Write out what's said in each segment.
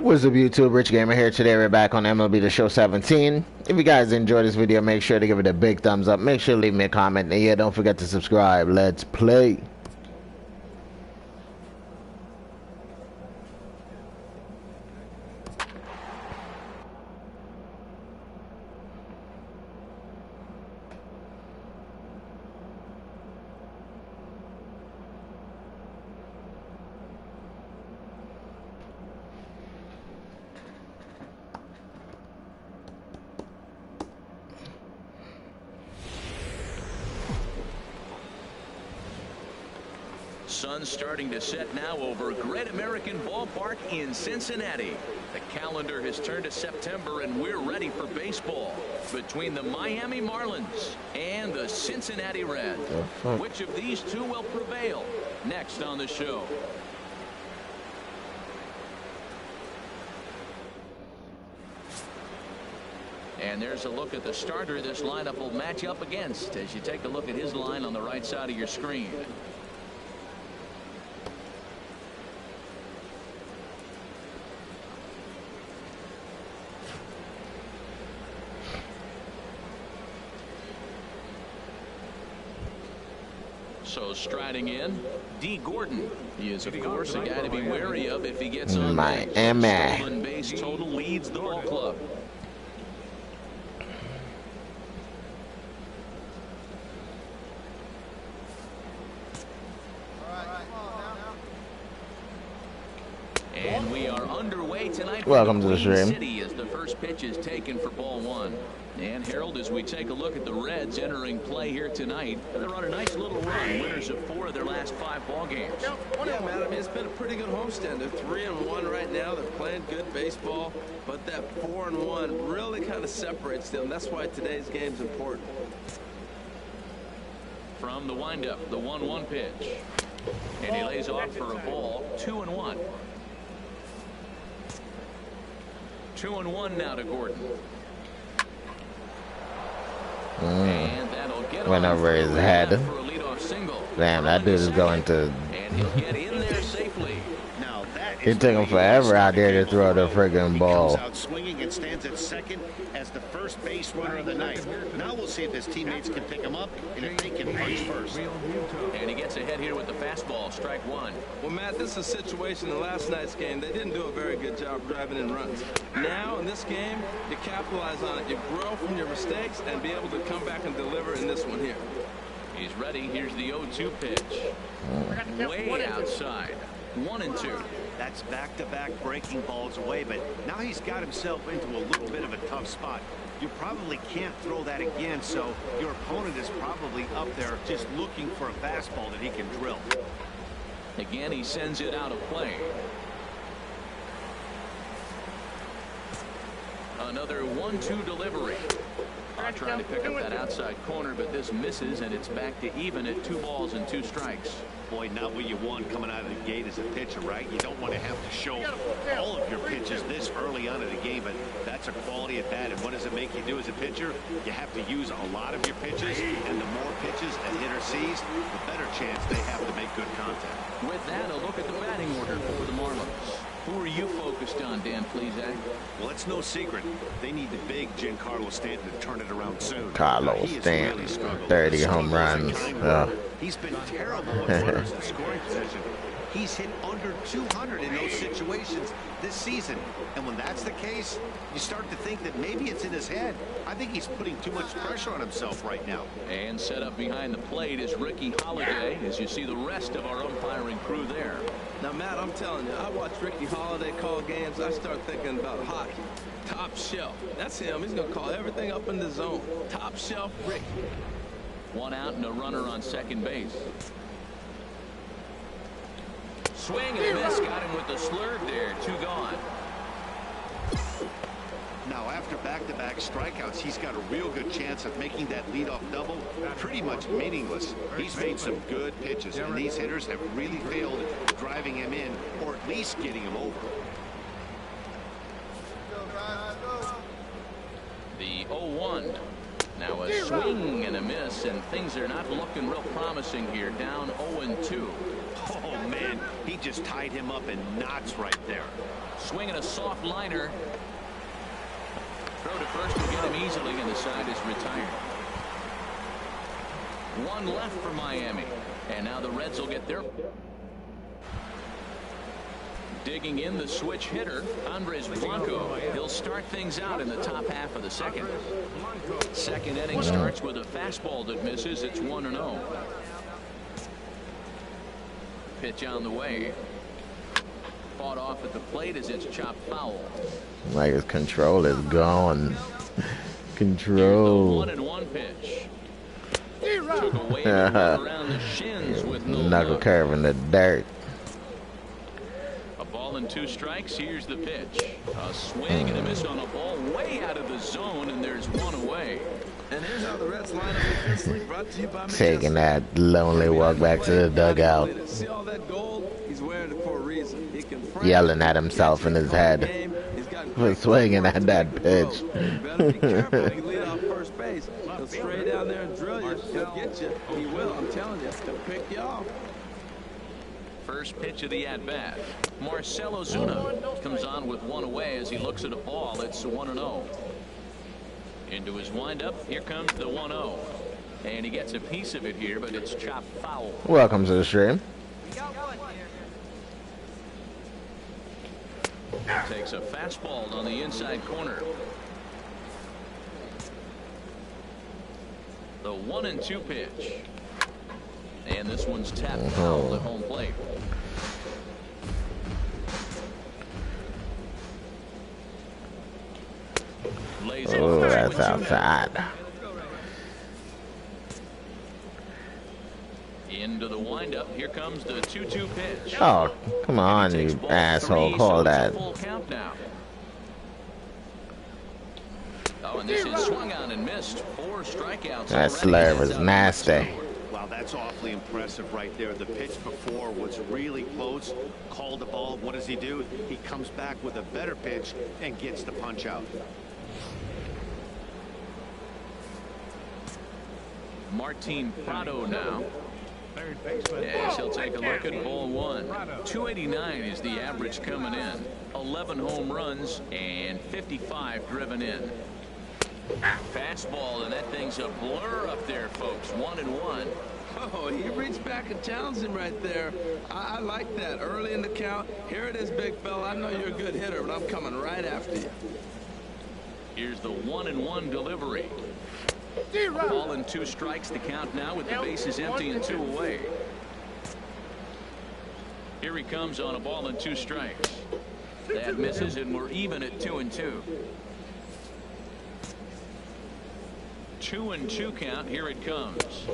What's up, YouTube? Rich Gamer here. Today we're back on MLB The Show 17. If you guys enjoyed this video, make sure to give it a big thumbs up. Make sure to leave me a comment. And yeah, don't forget to subscribe. Let's play. Sun starting to set now over Great American Ballpark in Cincinnati. The calendar has turned to September and we're ready for baseball between the Miami Marlins and the Cincinnati Reds. Which of these two will prevail? Next on the show. And there's a look at the starter this lineup will match up against as you take a look at his line on the right side of your screen. So striding in, D. Gordon. He is, of course, a guy to be wary of if he gets on base. Stolen base total leads the ball club. And we are underway tonight. Welcome to the stream. City as the first pitch is taken for ball one. And Harold, as we take a look at the Reds entering play here tonight, they're on a nice little run, winners of 4 of their last 5 ball games. Yeah, man, I mean, it's been a pretty good homestand. They're 3-1 right now. They're playing good baseball, but that 4-1 really kind of separates them. That's why today's game's important. From the windup, the 1-1 pitch, and he lays off for a ball. 2-1. 2-1 now to Gordon. And that'll get went over his head. For a leadoff single. Damn, that dude is going to. And he'll get in there safely. Now that It took him forever out there to throw the friggin' ball. Comes out swinging and stands at second as the first base runner of the night. Now we'll see if his teammates can pick him up and if they can punch first. And he gets ahead here with the fastball. Strike one. Well, Matt, this is a situation in last night's game. They didn't do a very good job driving in runs. Now, in this game, you capitalize on it. You grow from your mistakes and be able to come back and deliver in this one here. He's ready. Here's the 0-2 pitch. Way outside. 1-2. That's back-to-back breaking balls away, but now he's got himself into a little bit of a tough spot. You probably can't throw that again, so your opponent is probably up there just looking for a fastball that he can drill. Again, he sends it out of play. Another 1-2 delivery. Trying to pick up that outside corner, but this misses, and it's back to even at 2 balls and 2 strikes. Boy, not what you want coming out of the gate as a pitcher, right? You don't want to have to show all of your pitches this early on in the game, but that's a quality at bat. And what does it make you do as a pitcher? You have to use a lot of your pitches, and the more pitches a hitter sees, the better chance they have to make good contact. With that, a look at the batting order for the Marlins. Who are you focused on, Dan Plesac? Well, it's no secret. They need the big Giancarlo Stanton to turn it around soon. Carlos Stanton, 30 home runs. He's been terrible with runners in scoring position. He's hit under 200 in those situations this season. And when that's the case, you start to think that maybe it's in his head. I think he's putting too much pressure on himself right now. And set up behind the plate is Ricky Holiday, as you see the rest of our umpiring crew there. Now, Matt, I'm telling you, I watch Ricky Holiday call games. I start thinking about hockey. Top shelf. That's him. He's going to call everything up in the zone. Top shelf Ricky. 1 out and a runner on second base. Swing and a miss. Got him with the slurve there. 2 gone. Now, after back-to-back strikeouts, he's got a real good chance of making that leadoff double pretty much meaningless. He's made some good pitches, and these hitters have really failed driving him in or at least getting him over. The 0-1. Now a swing and a miss, and things are not looking real promising here. Down 0-2. Oh, man, he just tied him up in knots right there. swinging a soft liner. Throw to first will get him easily, and the side is retired. One left for Miami, and now the Reds will get their. Digging in the switch hitter, Andres Blanco. He'll start things out in the top half of the second. Second inning starts with a fastball that misses. It's 1-0. Pitch on the way. Fought off at the plate as it's chopped foul. Like his control is gone. Control. 1-1 pitch. Took away around the shins with no knuckle curve in the dirt. A ball and 2 strikes. Here's the pitch. A swing and a miss on a ball way out of the zone, and there's 1 away. And here's how the Reds line up defensively, brought to you by Taking that lonely walk back to the dugout. See all that gold? He's wearing it for a reason. He can Yelling at himself in his head for swinging at that pitch. You better be careful. He lead off first base. He'll stray down there and drill you. He'll get you. He will. I'm telling you. He'll pick you off. First pitch of the at-bat. Marcell Ozuna comes on with 1 away as he looks at a ball. It's 1-0. Into his windup. Here comes the 1-0. And he gets a piece of it here, but it's chopped foul. Welcome to the stream. Takes a fastball on the inside corner. The 1-2 pitch. And this one's tapped foul at home plate. Oh, that's outside. Into the windup. Here comes the 2-2 pitch. Oh, come on, you asshole. Call that. Full count now. Oh, and this is swung on and missed. 4 strikeouts. That slurve is nasty. Wow, that's awfully impressive right there. The pitch before was really close. Called the ball. What does he do? He comes back with a better pitch and gets the punch out. Martin Prado now. Yes, he'll take a look at ball 1. 289 is the average coming in. 11 home runs and 55 driven in. Fastball, and that thing's a blur up there, folks. 1-1. Oh, he reached back and challenged him right there. I like that. Early in the count. Here it is, big fella. I know you're a good hitter, but I'm coming right after you. Here's the 1-1 delivery. Ball and 2 strikes the count now with the bases empty and 2 away. Here he comes on a ball and 2 strikes. That misses, and we're even at 2-2. 2-2 count. Here it comes.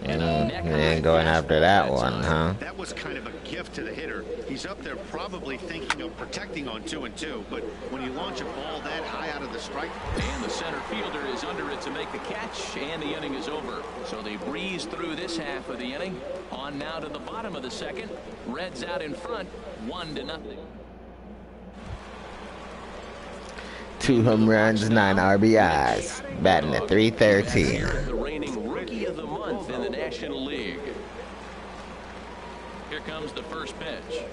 He ain't going after that one, huh? That was kind of a gift to the hitter. He's up there probably thinking of protecting on 2-2, but when you launch a ball that high out of the strike. And the center fielder is under it to make the catch, and the inning is over. So they breeze through this half of the inning. On now to the bottom of the second. Reds out in front, 1-0. 2 home runs, 9 RBIs. Batting at .313. The reigning rookie of the month in the National League. Here comes the first pitch.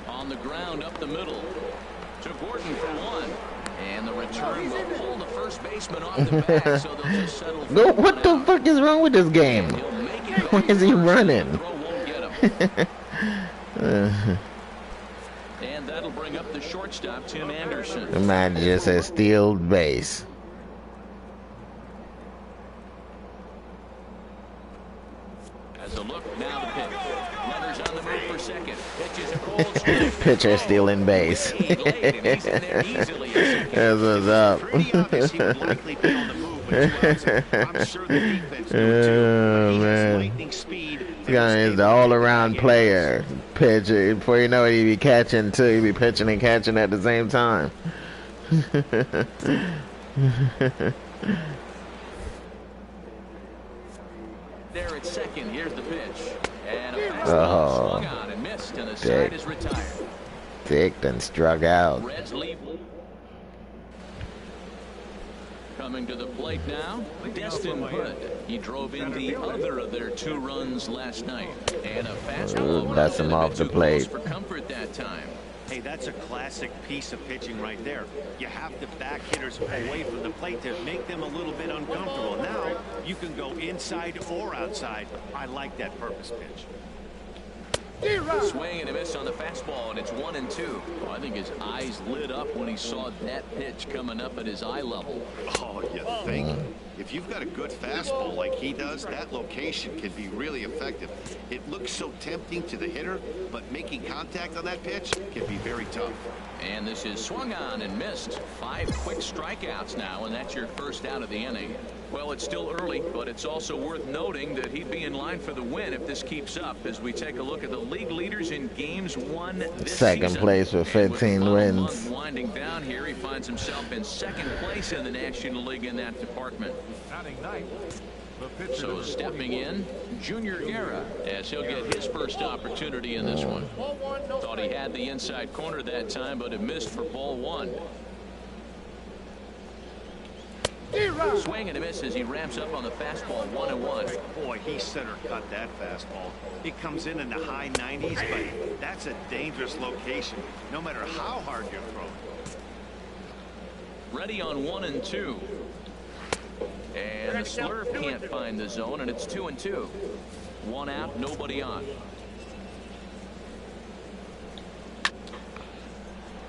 On the ground up the middle. To Gordon for 1. And the return will pull the first baseman off the back, so they'll just settle for No, what the fuck is wrong with this game? Why is he running? And that'll bring up the shortstop, Tim Anderson. The man just a steal base. As a look, now the pitch. Runners on the move for second. Pitches a cold strike. Pitcher stealing base. That's what's up. Oh, man. This guy is the all-around player. Pitcher. Before you know it, he be catching, too. He be pitching and catching at the same time. There at second. Here's the pitch. And a fastball swung on and missed, and the side is retired. Dick done struck out. Reds lead. Coming to the plate now, Destin Hood. He drove in the other of their 2 runs last night. And a fastball. That's him off the plate. For comfort that time. Hey, that's a classic piece of pitching right there. You have to back hitters away from the plate to make them a little bit uncomfortable. Now you can go inside or outside. I like that purpose pitch. Swing and a miss on the fastball, and it's 1-2. Well, I think his eyes lit up when he saw that pitch coming up at his eye level. Oh, you think? If you've got a good fastball like he does, that location can be really effective. It looks so tempting to the hitter, but making contact on that pitch can be very tough. And this is swung on and missed. 5 quick strikeouts now, and that's your first out of the inning. Well, it's still early, but it's also worth noting that he'd be in line for the win if this keeps up as we take a look at the league leaders in games won this Second season. place with 15 wins. Winding down here, he finds himself in second place in the National League in that department. So stepping in, Junior Guerra, as he'll get his first opportunity in this one. Thought he had the inside corner that time, but it missed for ball 1. Swing and a miss as he ramps up on the fastball. 1-1. Boy, he center cut that fastball. It comes in the high 90s, but that's a dangerous location, no matter how hard you're throwing. Ready on 1-2. And the slurve can't find the zone, and it's 2-2. 1 out, nobody on.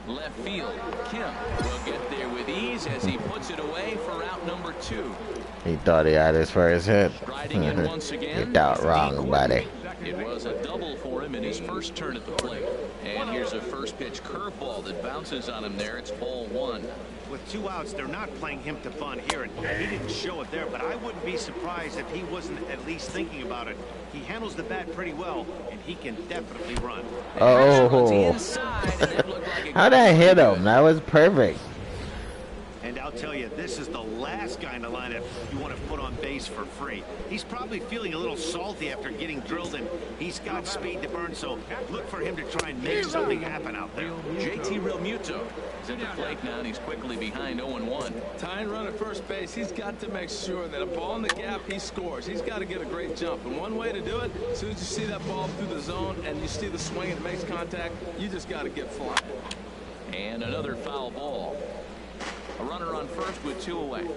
Left field, Kim will get there with ease as he puts it away for out number 2. He thought he had his first hit. Striding in once again. You thought wrong, buddy. It was a double for him in his first turn at the plate. And here's a first pitch curveball that bounces on him there. It's ball 1. With 2 outs, they're not playing him to bunt here, and he didn't show it there, but I wouldn't be surprised if he wasn't at least thinking about it. He handles the bat pretty well, and he can definitely run. Oh, how'd I hit him? That was perfect. And I'll tell you, this is the last guy in the lineup you want to put on base for free. He's probably feeling a little salty after getting drilled, and he's got speed to burn, so look for him to try and make something happen out there. JT Realmuto is at the plate now, and he's quickly behind 0-1. Tying run at first base, he's got to make sure that a ball in the gap, he scores. He's got to get a great jump, and one way to do it, as soon as you see that ball through the zone and you see the swing and it makes contact, you just got to get flying. And another foul ball. A runner on first with 2 away.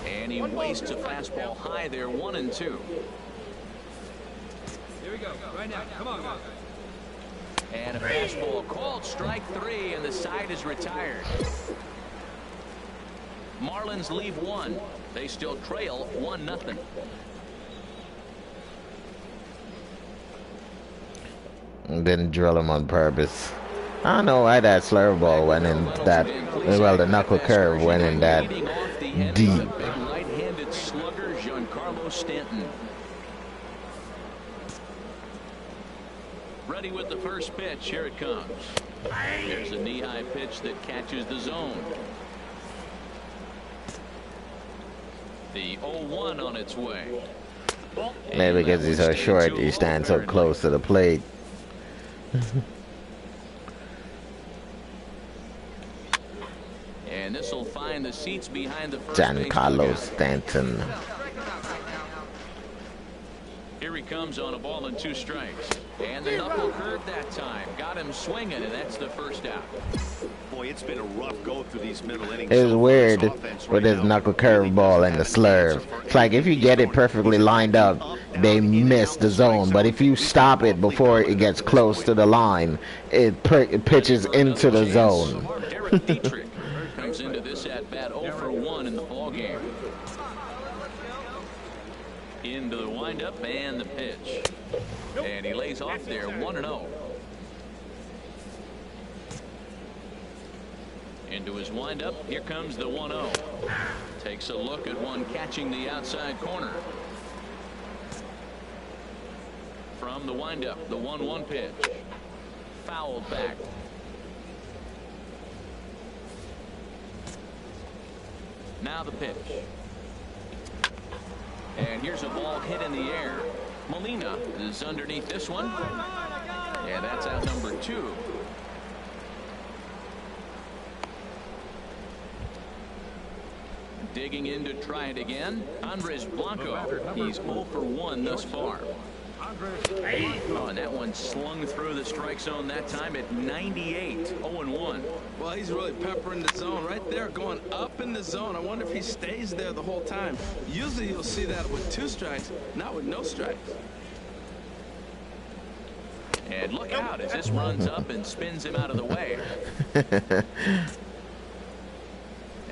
And he wastes a fastball high there, 1-2. Here we go. Right now. Come on, guys. And a fastball called strike 3, and the side is retired. Marlins leave 1. They still trail 1-0. Didn't drill him on purpose. I don't know why that slurve ball went in that, well, the knuckle curve went in that deep. Right-handed slugger Giancarlo Stanton. Ready with the first pitch. Here it comes. There's a knee-high pitch that catches the zone. The 0-1 on its way. Maybe because he's so short, he stands so close to the plate. And this will find the seats behind the first Giancarlo Stanton. Here he comes on a ball and 2 strikes. And the knuckle curve that time. Got him swinging, and that's the first out. Boy, it's been a rough go through these middle innings. It was weird with his knuckle curve ball and the slurve. It's like if you get it perfectly lined up, they miss the zone. But if you stop it before it gets close to the line, it pitches into the zone. Derek Dietrich comes into this at-bat 0-for-1 in the ballgame. Into the windup and the pitch. And he lays off there, 1-0. Into his windup. Here comes the 1-0. Takes a look at one catching the outside corner. From the windup, the 1-1 pitch. Fouled back. Now the pitch. And here's a ball hit in the air. Molina is underneath this one. Yeah, that's out number 2. Digging in to try it again. Andres Blanco. He's 0-for-1 thus far. Oh, and that one slung through the strike zone that time at 98. 0-1. Well, he's really peppering the zone right there, going up in the zone. I wonder if he stays there the whole time. Usually you'll see that with 2 strikes, not with no strikes. And look out as this runs up and spins him out of the way.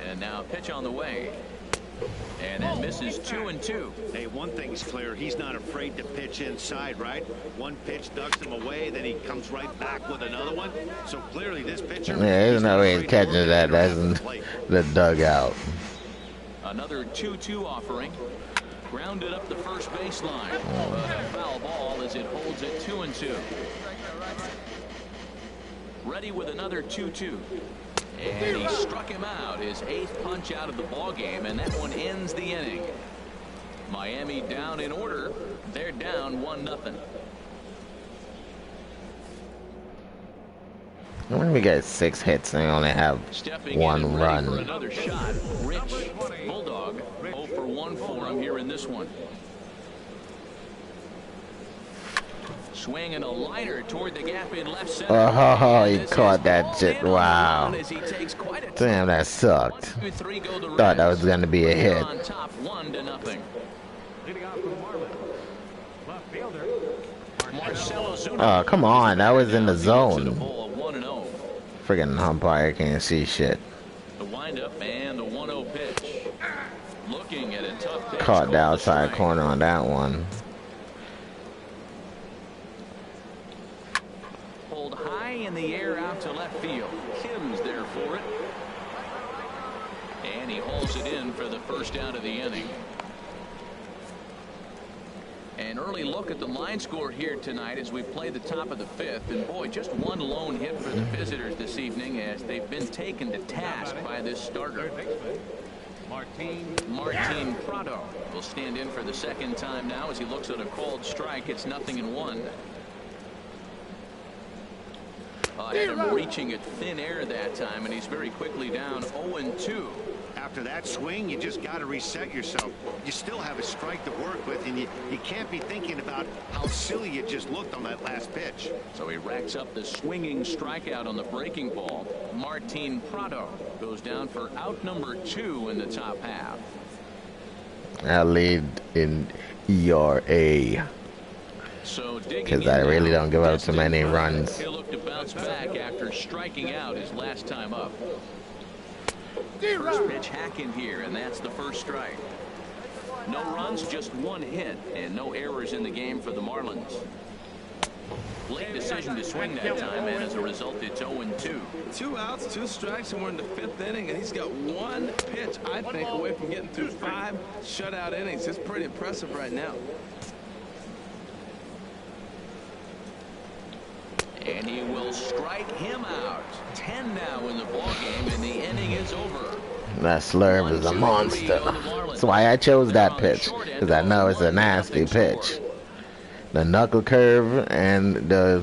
And now pitch on the way. And that misses 2-2. Hey, one thing's clear. He's not afraid to pitch inside, right? One pitch ducks him away, then he comes right back with another one. So clearly this pitcher... Yeah, there's no way he's catching that. That's in the dugout. Another 2-2 offering. Grounded up the first baseline. But a foul ball as it holds it 2-2. Ready with another 2-2. And he struck him out, his 8th punch out of the ball game, and that one ends the inning. Miami down in order. They're down 1-0. When we get 6 hits and only have Stepping 1 in and run. ready for another shot. Rich Bulldog 0 for 1 for him here in this one. Swinging a liner toward the gap in left center. Oh, he caught that shit. Wow. Damn, that sucked. Thought that was going to be a hit. On top, 1-0. Oh, come on. That was in the zone. Friggin' umpire can't see shit. The windup and the 1-0 pitch. Looking at a tough pitch. Caught the outside corner on that one. High in the air out to left field. Kim's there for it. And he hauls it in for the first out of the inning. An early look at the line score here tonight as we play the top of the 5th. And boy, just 1 lone hit for the visitors this evening as they've been taken to task by this starter. Martin Prado will stand in for the 2nd time now as he looks at a called strike. It's 0-1. Had him reaching at thin air that time, and he's very quickly down 0-2. After that swing, you just got to reset yourself. You still have a strike to work with, and you can't be thinking about how silly you just looked on that last pitch. So he racks up the swinging strikeout on the breaking ball. Martin Prado goes down for out number 2 in the top half. I lead in ERA. So because I really don't give up too many runs. He'll look to bounce back after striking out his last time up. First pitch hack in here, and that's the first strike. No runs, just 1 hit, and no errors in the game for the Marlins. Late decision to swing that time, and as a result, it's 0-2. 2 outs, 2 strikes, and we're in the 5th inning, and he's got 1 pitch, I think, away from getting through 5 shutout innings. It's pretty impressive right now. And he will strike him out. 10 now in the ballgame, and the inning is over. That slurve is a monster. That's why I chose that pitch, because I know it's a nasty pitch. The knuckle curve and the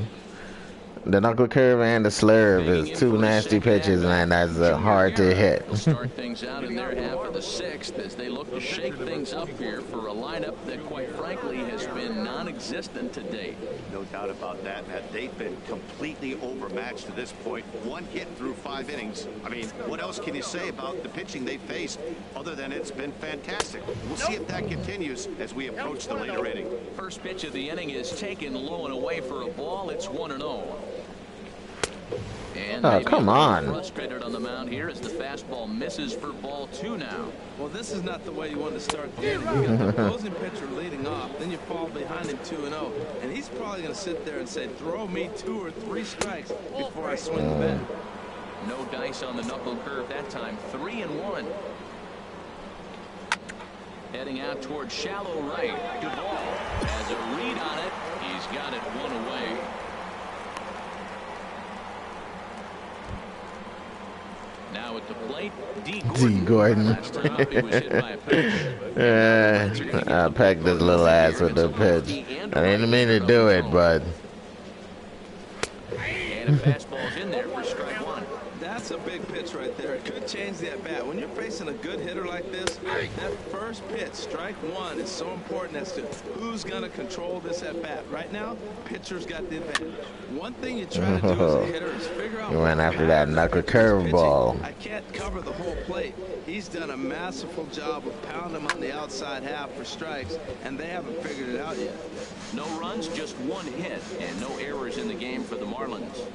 slurve is 2 nasty pitches, man. That's hard to hit. Start things out in their half of the 6th as they look to shake things up here for a lineup that, quite frankly, has been non-existent to date. No doubt about that, Matt. They've been completely overmatched to this point. 1 hit through 5 innings. I mean, what else can you say about the pitching they faced other than it's been fantastic? We'll see if that continues as we approach the later inning. First pitch of the inning is taken low and away for a ball. It's 1-0. And oh, come on. Frustrated on the mound here as the fastball misses for ball 2 now. Well, this is not the way you want to start the inning. You got the opposing pitcher leading off, then you fall behind him 2-0, and he's probably going to sit there and say, throw me 2 or 3 strikes before I swing the bat. No dice on the knuckle curve that time. 3-1. Heading out towards shallow right. Duvall has a read on it. He's got it 1 away. Now at the plate, D. Gordon. Last time up, he was hit by a pitch. I pegged his little ass with the pitch. I didn't mean to do it, but... And a fastball's in there for strike 1. That's That's a big pitch right there. It could change the at-bat. When you're facing a good hitter like this, that first pitch, strike one, is so important as to who's going to control this at-bat. Right now, pitcher's got the advantage. One thing you try to do as a hitter is figure out. He went after that knuckle curveball. I can't cover the whole plate. He's done a masterful job of pounding him on the outside half for strikes, and they haven't figured it out yet. No runs, just one hit, and no errors in the game for the Marlins.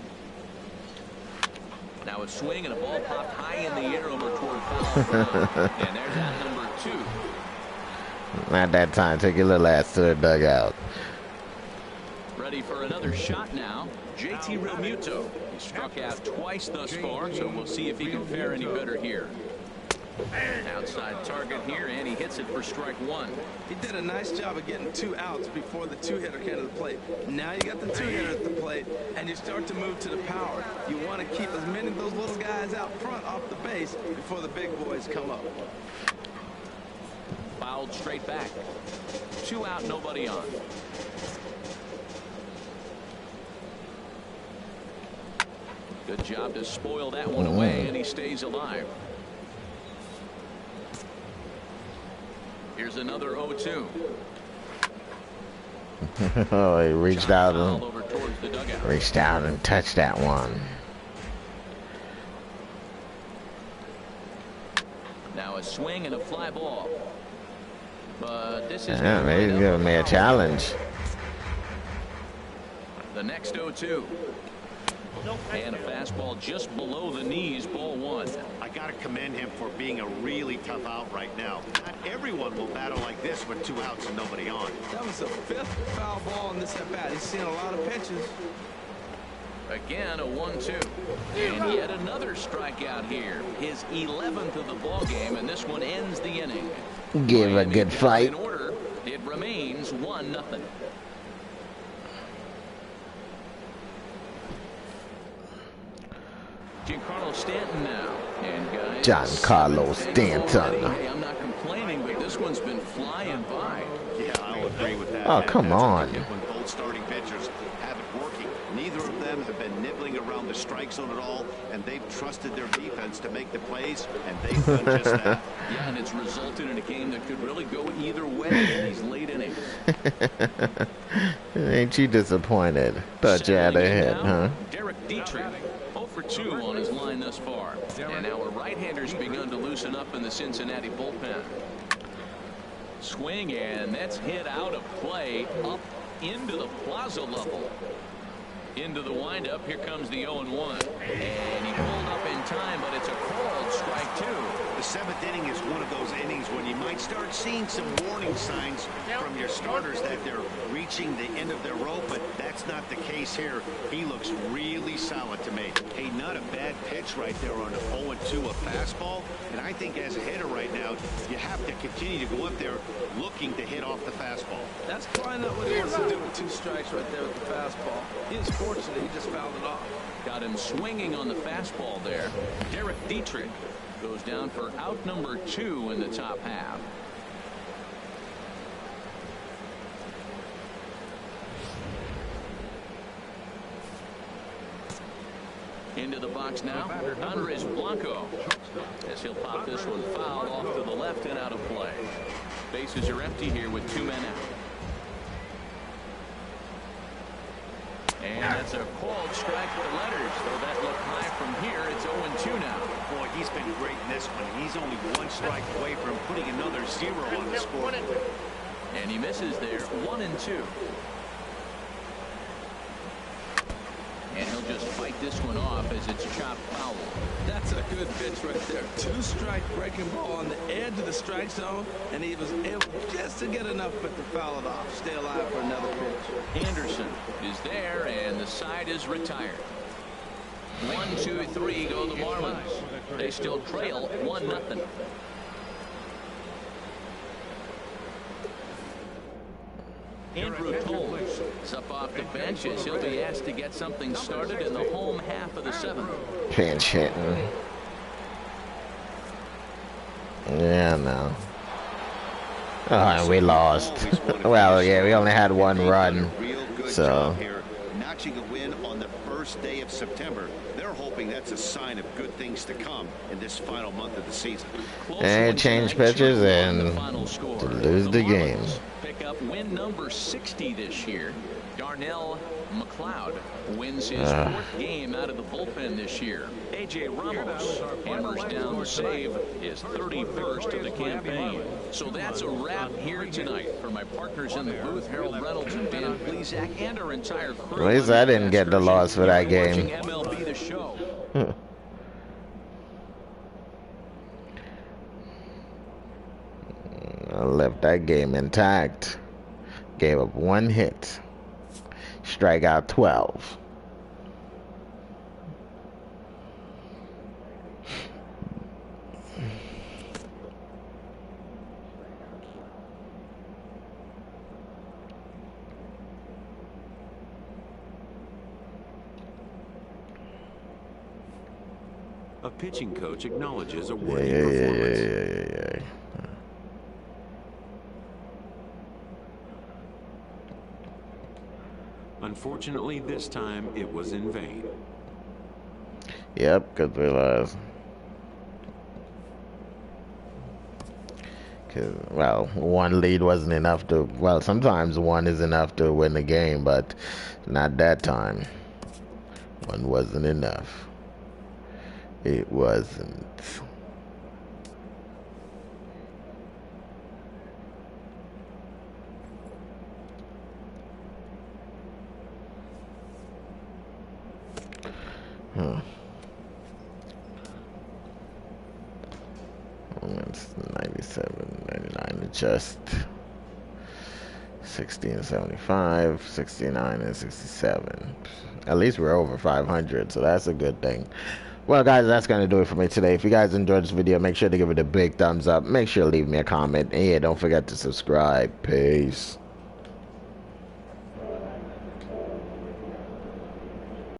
Now a swing and a ball popped high in the air over toward foul. And there's out number 2. At that time, take your little ass to the dugout. Ready for another shot now. JT Realmuto. He struck out twice thus far, so we'll see if he can fare any better here. Outside target here, and he hits it for strike one. He did a nice job of getting 2 outs before the 2-hitter came to the plate. Now you got the 2-hitter at the plate, and you start to move to the power. You want to keep as many of those little guys out front off the base before the big boys come up. Fouled straight back. 2 out, nobody on. Good job to spoil that one away, and he stays alive. Here's another 0-2. Oh, he reached out and touched that one. Now a swing and a fly ball. But this is maybe he's giving me a challenge. The next 0-2. And a fastball just below the knees, ball 1. I got to commend him for being a really tough out right now. Not everyone will battle like this with 2 outs and nobody on. That was the 5th foul ball in this at-bat. He's seen a lot of pitches. Again, a 1-2. And yet another strikeout here. His 11th of the ball game, and this one ends the inning. Give a good fight. In order, it remains 1-0. Giancarlo Stanton now. And guys, Giancarlo Stanton. Hey, I'm not complaining, but this one's been flying by. Yeah, I'll agree with that. Oh, come on. When both starting pitchers have it working, neither of them have been nibbling around the strike zone at all, and they've trusted their defense to make the plays, and they've done just that. Yeah, and it's resulted in a game that could really go either way in these late innings. Ain't you disappointed? Thought you had a hit, huh? Derek Dietrich. 0-for-2 on his line thus far. And our right-hander's begun to loosen up in the Cincinnati bullpen. Swing, and that's hit out of play up into the plaza level. Into the windup. Here comes the 0-1. And he pulled up in time, but it's a called strike 2. The 7th inning is one of those innings when you might start seeing some warning signs from your starters that they're reaching the end of their rope, but that's not the case here. He looks really solid to me. Hey, not a bad pitch right there on a 0-2, a fastball. And I think as a hitter right now, you have to continue to go up there looking to hit off the fastball. That's probably not what he wants to do with 2 strikes right there with the fastball. He is fortunate he just fouled it off. Got him swinging on the fastball there. Derek Dietrich goes down for out number 2 in the top half. Into the box now, Andres Blanco, as he'll pop this one foul off to the left and out of play. Bases are empty here with 2 men out. And that's a called strike for the letters. Though that looked high from here, it's 0-2 now. Boy, he's been great in this one. He's only 1 strike away from putting another 0 on the scoreboard. And he misses there, 1-2. And he'll just fight this one off as it's chopped foul. That's a good pitch right there. 2-strike breaking ball on the edge of the strike zone, and he was able just to get enough of it to foul it off. Stay alive for another pitch. Anderson is there, and the side is retired. 1, 2, 3 go the Marlins. They still trail 1-0. Andrew Toles is up off the bench as he'll be asked to get something started in the home half of the 7th. Pinch hitting. Yeah, no. Oh, and we lost. Well, yeah, we only had 1 run. So. Notching a win on the first day of September. They're hoping that's a sign of good things to come in this final month of the season. And change pitches and to lose the game. Pick up win number 60 this year. Darnell McLeod wins his fourth game out of the bullpen this year. A.J. Ramos hammers down the save, his 31st of the campaign. So that's a wrap here tonight. For my partners in the booth, Harold Reynolds and Dan Plesac, and our entire crew. At least I didn't get the loss for that game. MLB The Show. I left that game intact. Gave up 1 hit. Strike out 12. A pitching coach acknowledges a worthy performance. Yeah. Unfortunately, this time it was in vain. Yep, because we lost. Because, well, 1 lead wasn't enough to, well, sometimes 1 is enough to win the game, but not that time. 1 wasn't enough. It wasn't. It's 97, 99 adjust. 60 and 75, 69 and 67. At least we're over 500, so that's a good thing. Well, guys, that's going to do it for me today. If you guys enjoyed this video, make sure to give it a big thumbs up. Make sure to leave me a comment. And yeah, don't forget to subscribe. Peace.